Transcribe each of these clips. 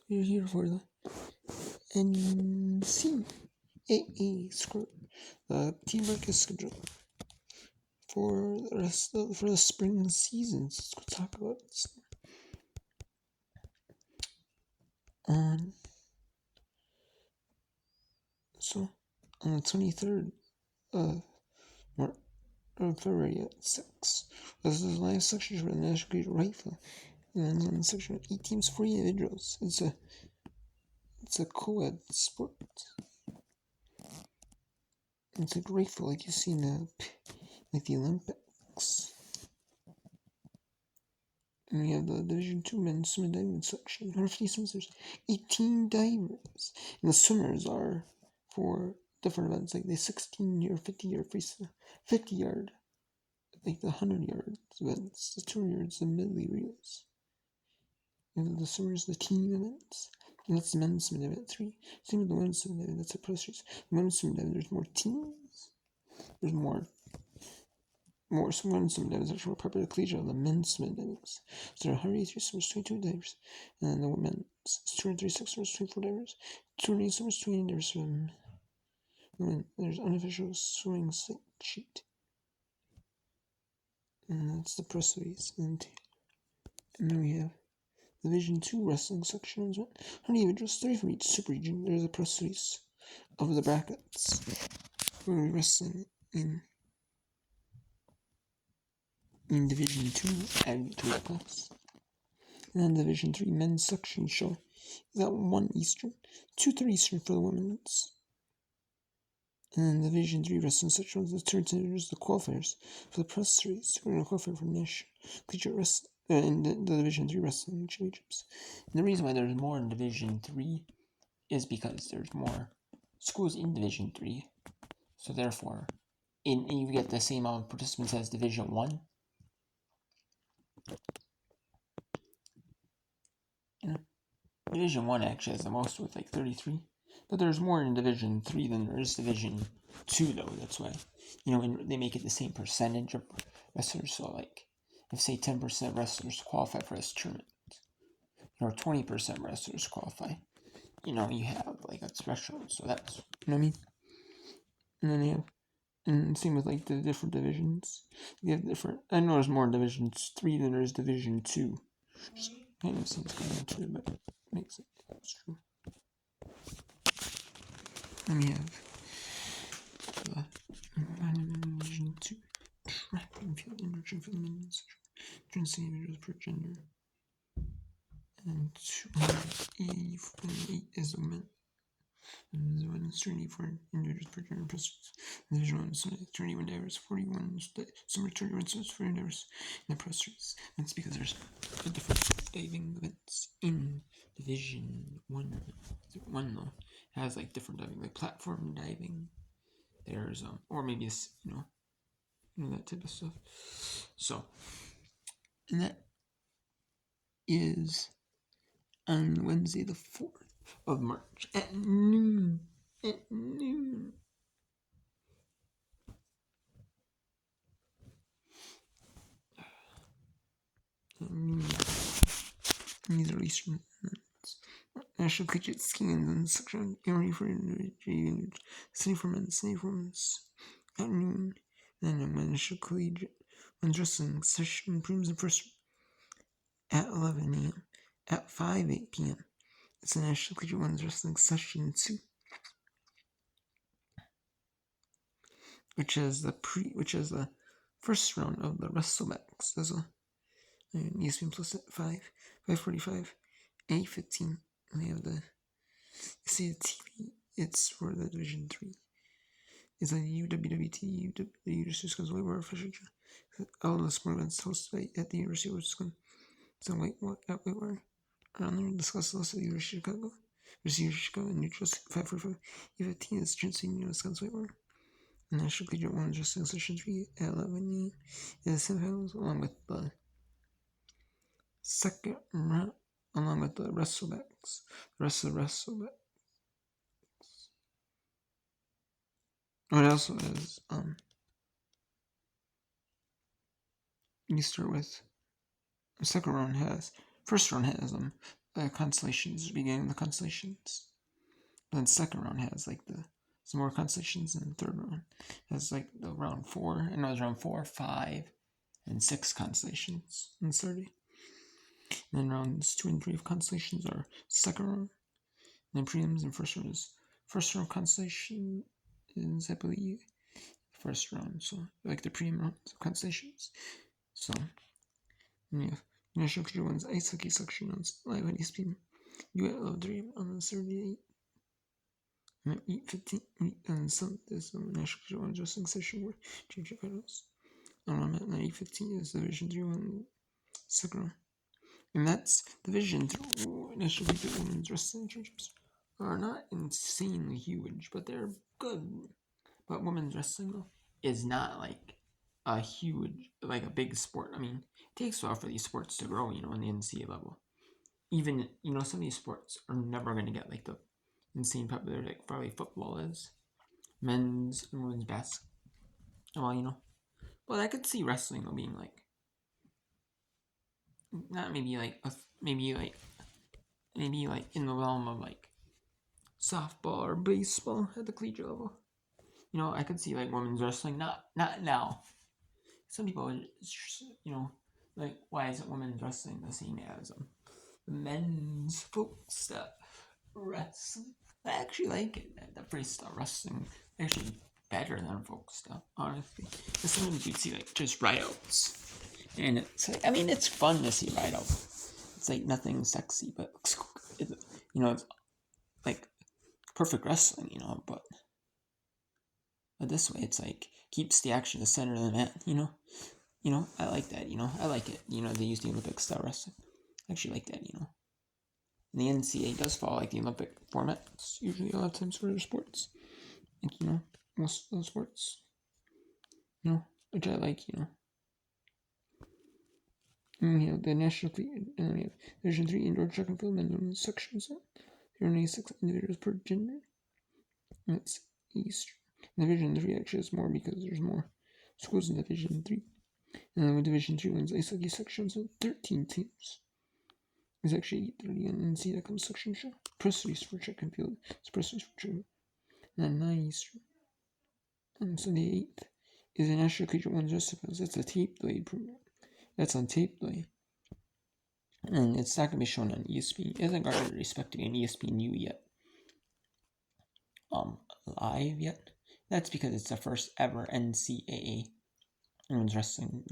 You're here for the NCAA score, the team breakfast schedule for the spring season. Let's go talk about it. On the 23rd of February at 6. This is the live section for the National Collegiate Rifle. And then on the section of 8 teams, 40 individuals. It's a co-ed sport. It's like rifle, like you see in the Olympics. And we have the Division 2 men's swim diving section. 150 swimmers, there's 18 divers. And the swimmers are for different events, like the 16-yard, 50-yard, 50-yard, like the 100-yard events, the 200 yards, the medley reels. And the swimmers, the team events. And that's the men's swim diving at 3. Same with the women's swim diving, that's a press race. The women's swim diving, there's more teams. There's more women's swim divers actually more popular collegiate than the men's swim divings. So there are 183 swimmers, 22 divers, and then the women's 236 swimmers, 24 divers, 208 swimmers, 28 divers swim. Women, there's unofficial swimming sheet, and that's the press race. And then we have Division 2 wrestling section. 100 individuals, 30 from each super region. There's a press race of the brackets. We're going to be wrestling in Division 2 at 2 plus. And then Division 3 men's section show is at 1 Eastern, 2:30 Eastern for the women's. And then Division 3 wrestling section is the the qualifiers for the press race. We're going to qualify for National Collegiate Wrestling in the Division 3 wrestling championships. And the reason why there's more in Division 3 is because there's more schools in Division 3. So therefore, you get the same amount of participants as Division 1. Division 1 actually has the most with like 33. But there's more in Division 3 than there is Division 2 though. That's why, and they make it the same percentage of wrestlers. So like, if say 10% wrestlers qualify for this tournament, or 20% wrestlers qualify, you have like a threshold. So that's, what I mean? And then you have, and same with like the different divisions. You have different, I know there's more in Division 3 than there is Division 2. Just kind of seems counterintuitive, but it makes it, it's true. Then we have the Division 2 track and field and track for the men's trans individuals per gender. And 288 is the men. And the women's 24 individuals per gender plus Division 1 so 21 divers, 41 summer 31 swimmers, 40 divers in the press race. That's because there's different diving events in Division 1. 1 though has like different diving, like platform diving. There's or maybe it's that type of stuff. So, and that is on Wednesday the 4th of March at noon. At noon. These are Eastern National Collegiate Skiing and section area for individuals, city for men, city for women at noon. Then a National Collegiate Men's Wrestling session proves the first at 11 a.m. At 8 p.m. It's a National Collegiate Men's Wrestling session 2, which is the first round of the WrestleBacks. There's a ESPN Plus at 5:45, 8:15. And they have the TV. It's for the Division 3. It's a UWWT, University of Wisconsin Whitewater official. All the sport events hosted at the University of Wisconsin. So at Whitewater. Around there, discuss the list of the University of Chicago. University of Chicago and Neutral 5:45. 8:15 is Trinity, Wisconsin Whitewater. The National Collegiate Women's Wrestling Session 3 at 11 a.m. is the semifinals, along with the second round, along with the WrestleBacks. The rest of the WrestleBacks. What also is, you start with, first round has, constellations, beginning of the constellations. And then second round has like some more constellations, and the third round has like the round 4, and it was round 4, 5, and 6 constellations in Saturday. And then rounds 2 and 3 of constellations are second round. And then prelims and first round is first round constellation is, I believe, first round. So like the prelim rounds of constellations. So yeah, National Collegiate one's ice hockey section on live on ESPN. You at level 3 on Saturday 8:15 and some there's some National Collegiate one's wrestling session where championship finals. On at 8:15 is Division 3 one second round. And that's Division 3 National Collegiate Women's Wrestling Championships are not insanely huge, but they're good. But women's wrestling though is not like a huge, like a big sport. I mean, it takes a while for these sports to grow, in the NCAA level. Even, some of these sports are never going to get like the insane popularity like probably football is. Men's and women's basketball. Well, but I could see wrestling though being like, not maybe like, maybe like in the realm of like softball or baseball at the collegiate level. I could see like women's wrestling, not now. Some people, like, why isn't women's wrestling the same as men's folk stuff wrestling? I actually like it. The freestyle wrestling actually better than folk stuff, honestly. Because sometimes you'd see like just rideouts, and it's like, it's fun to see rideouts. It's like nothing sexy, but it's like perfect wrestling, but this way it's like keeps the action the center of the mat, I like that, I like it, they use the Olympic style wrestling. I actually like that, And the NCAA does follow like the Olympic format. It's usually a lot of times for other sports. Like, most of those sports, which I like, And we have the National Fleet, and then we have Division 3 indoor track and field, men's and women's sections. There are only 6 individuals per gender. And it's East. Division 3 actually has more because there's more schools in Division 3. And then with Division 3 one's ice hockey sections with 13 teams. It's actually 8:30 on NCAA section show. Press release for track and field. It's press release for track. And then 9 Eastern. And Sunday 8th is the National Collegiate One's Recipes. That's a tape delay program. That's on tape delay. And it's not going to be shown on ESPN. It hasn't garnered respect to be on ESPNU yet. Live yet. That's because it's the first ever NCAA Women's Wrestling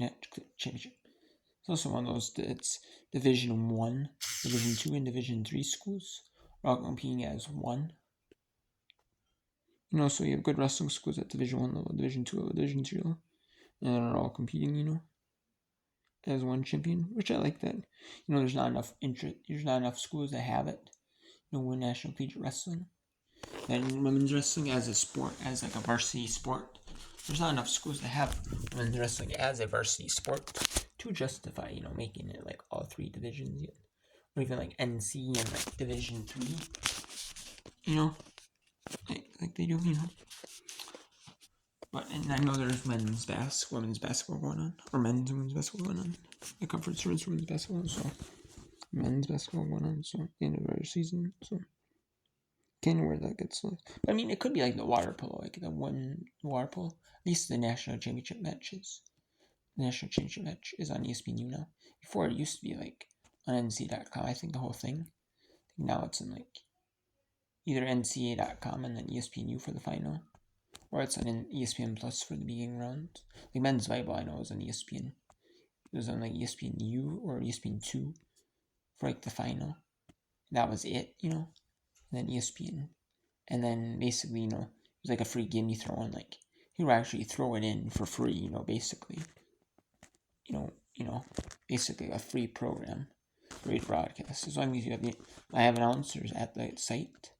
Championship. It's also one of those, it's Division 1, Division 2, and Division 3 schools are all competing as one. So you have good wrestling schools at Division 1 level, Division 2 level, Division 3 level, and they're all competing, as one champion, which I like that. There's not enough schools that have it, win National Collegiate Wrestling. And women's wrestling as a sport, as like a varsity sport, there's not enough schools that have women's wrestling as a varsity sport to justify, making it like all 3 divisions yet. Or even like NC and like Division 3, like they do, But, and I know there's women's basketball going on, or men's and women's basketball going on. The conference tournaments women's basketball, so men's basketball going on, so the end of our season, so can't know where that gets left. But it could be like the water polo, like the one water polo. At least the national championship matches. The national championship match is on ESPNU now. Before it used to be like on NC.com, I think the whole thing. Now it's in like either NCA.com and then ESPNU for the final, or it's on ESPN Plus for the beginning round. Like men's volleyball, I know was on ESPN. It was on like ESPNU or ESPN2 for like the final. That was it, And then ESPN, and then basically, it was like a free game you throw in. Like you would actually throw it in for free, basically. Basically a free program, great broadcast. As long as you have I have announcers at the site.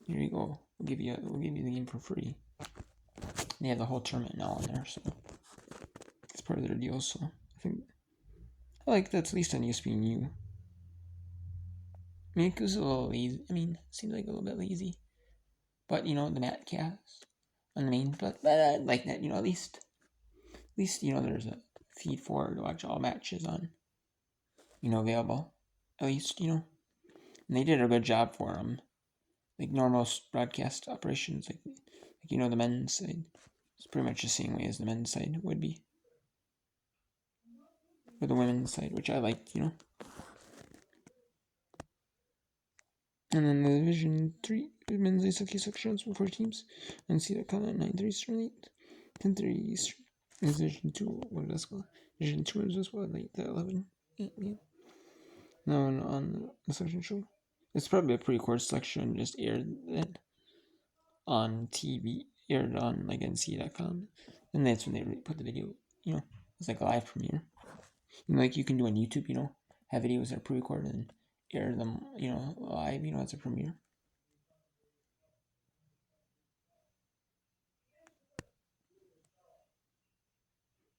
Here you go. We'll give you the game for free. They have the whole tournament now on there, so it's part of their deal. So I think I like that's at least on ESPNU. It was a little lazy. It seems like a little bit lazy, but the Matcast on the main. But I like that. At least there's a feed for to watch all matches on. Available. At least And they did a good job for them. Like normal broadcast operations, like the men's side. It's pretty much the same way as the men's side would be. Or the women's side, which I liked. And then the Division 3 men's ice hockey sections with 4 teams. NCAA at 9:30 Eastern, 10:30 Eastern. And Division 2 women's basketball. Division 2 men's basketball at 11 p.m. Now on the section show. It's probably a pre-recorded section, just aired then on TV, aired on like NCAA.com. And that's when they put the video, it's like a live premiere. Like you can do on YouTube, have videos that are pre-recorded and air them, live, as a premiere.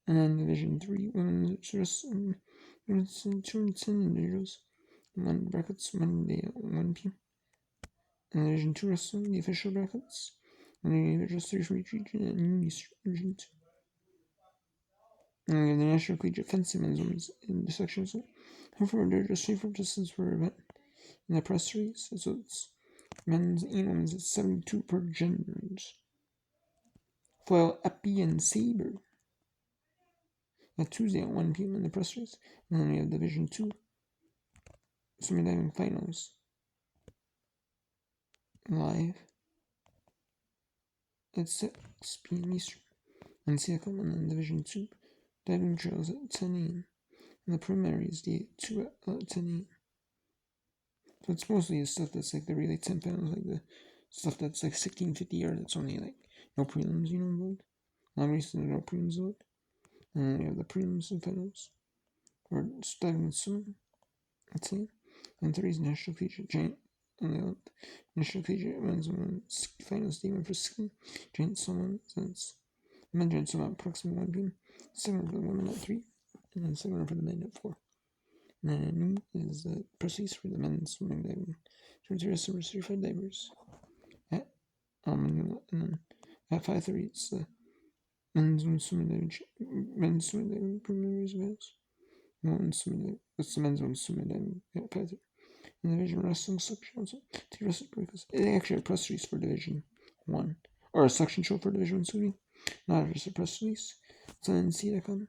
And then Division 3 women's wrestling, women's 210 individuals, one brackets Monday at 1 p.m. And Division 2 wrestling, the official brackets, and the individuals 3 from each region at noon Eastern, Division 2. And we have the National Collegiate Fencing men's women's in the sections. And for individuals 3 from distance per event. In the press release, so it's men's and women's at 72 per genders. Flail Epi and Saber. Tuesday at 1 p.m. in the press release. And then we have Division 2 swimming diving finals live at 6 p.m. Eastern. And CFM, and then Division 2 diving trials at 10 a.m. And the preliminaries day 2 at 10 a.m. So it's mostly the stuff that's like the relay 10 pounds, like the stuff that's like 1650 yards. That's only like no prelims, involved. Long races, no prelims involved. And then we have the prelims and finals for diving and swimming. That's it. And today's National Collegiate Giant on the 11th. National Collegiate Men's and Women's Finals Day 1 for skiing. Giant swim since men giant swim at approximately 1 p.m. Second for the women at 3. And then second for the men at 4. And then at noon is the press release for the men's swimming diving. 23 summer certified divers. And then at 5:30 it's the men's swimming diving preliminaries events. Women's swimming diving. It's the men's swimming diving at 5:30. In the Division Wrestling section, also two wrestling breakers. They actually have a press release for Division 1. Or a section show for Division 1 swimming. Not just a press release. It's on NC.com.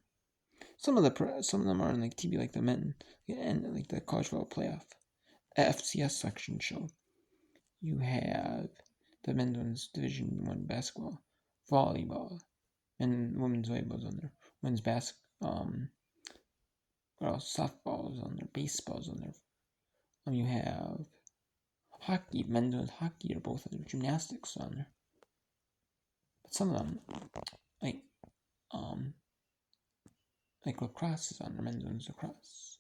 Some of them are on like TV, like the men, and like the college football playoff. FCS section show. You have the men's Division 1 basketball, volleyball, and women's volleyball's on there. Women's softball's on there, baseball's on there. You have hockey, men's and hockey are both on there. Gymnastics on there. But some of them, like lacrosse is on there, men's and lacrosse.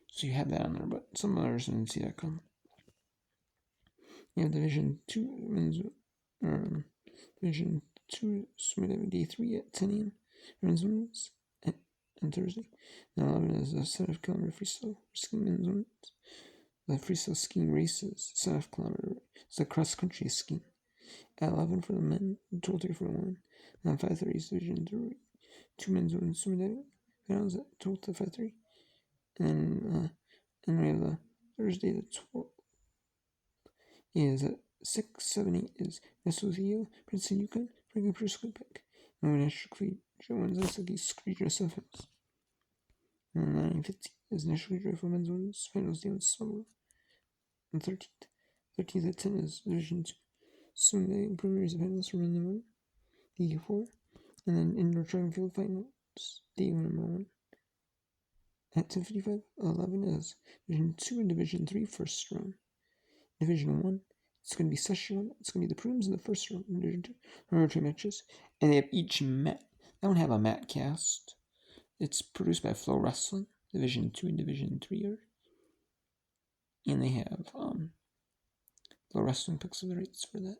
So you have that on there, but some others didn't see that come. You have Division 2 men's, Division 2 swimming day 3 at 10 a.m. Men's on Thursday. And 11 is a 7 kilometer freestyle skiing men's women's. The freestyle skiing races, 7 kilometer. It's a cross country skiing. At 11 for the men, 12:30 for the women. And 5:30 is Division 3. 2 men's women's swimming diving finals at 12 to 5:30. And we have the Thursday the 12th is at 6, 7, 8 is Mesotheo, Princeton, Yukon, Franklin, Pursuit Pick. And we National Collegiate Women's Ice Hockey Screecher Finals. And 9:50 is National Collegiate for Men's Women's Finals Day on Summer. And 13th at 10 is Division 2 swimming and preliminaries finals for men and women. Day 4. And then indoor track and field finals. Day 1. At 10:55, 11 is Division 2 and Division 3 first round. Division 1, it's going to be Session 1. It's going to be the prelims in the first round. Division 2, remember 2 matches. And they have each mat. They don't have a mat cast. It's produced by Flow Wrestling. Division 2 and Division 3 are. And they have Flow Wrestling picks up the rates for that.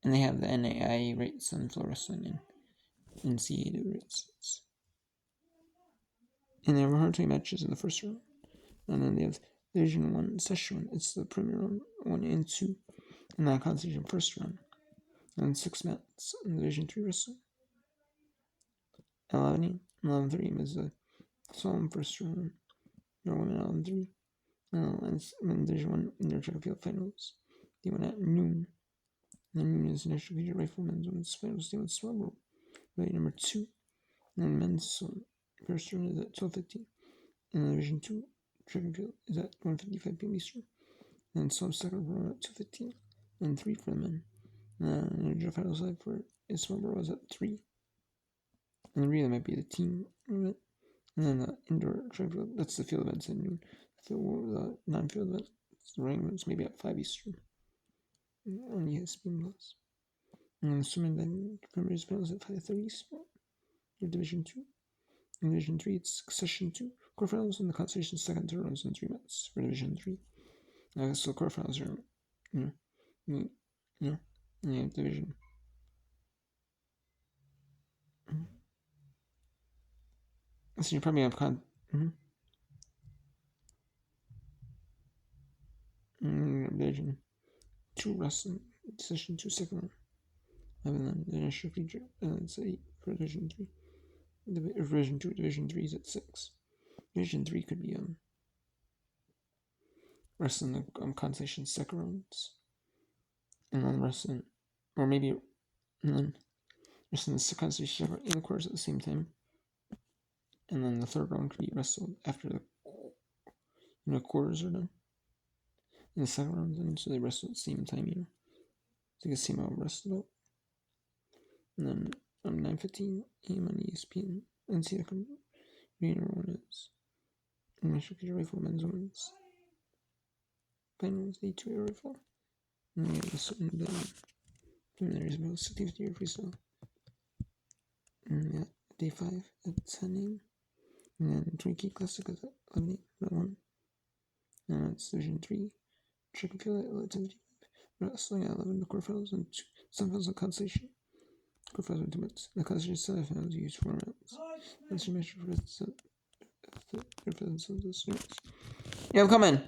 And they have the NAIA rates on Flow Wrestling and NCAA rates. And they have hard-time matches in the first round. And then they have Division 1, Session 1. It's the premier round 1 and 2. And then Constitution first round. And 6 mats in Division 3 wrestling. 11:30 is the Solemn first round. Or women out in 3. And then Division 1 indoor track and field finals. They went at noon. And then noon is National Collegiate Riflemen's Women's Finals. They went Swallow. Right, number 2. And then men's first round is at 12:15. And then Division 2 track and field is at 1:55 p.m. Eastern. And so second round at 2:15. And 3 for the men. And the final side for Swallow was at 3. And the relay might be the team event. And then the indoor track field, that's the field events at noon. The non-field event, the running events maybe at 5 Eastern on ESPN Plus. And then the swimming then preliminaries finals at 5:30 Eastern. Your Division 2. In Division 3, it's Succession 2 quarterfinals and the Constellation second to runs in 3 minutes for Division 3. So quarterfinals are, Division. So you probably have Division 2 wrestling, Division 2 second round. And then the National Feature, it's 8 for Division 3. Division 2, Division 3 is at 6. Division 3 could be wrestling the Constellation second rounds. And then wrestling, or maybe, and then wrestling the Constellation second and the quarters at the same time. And then the third round could be wrestled after the quarters are done. In the second round, and so they wrestle at the same time, So you can see how wrestled out. And then 9:15 a.m. on ESPN. NCAA number 1 is National Collegiate Rifle Men's Women's Finals, day 2 air rifle. And we have the certain preliminaries about 60-50 year freestyle. And day 5 at 10 a.m. And then Twinkie Classic is at 11 a.m. And it's Division 3. Track and field at 10:55. Wrestling at 11, the quarterfinals and semifinals of Constellation. Quarterfinals and 2 minutes. The Constellation semifinals use 4 minutes. That's your measure for the quarterfinals. Yeah, I'm coming.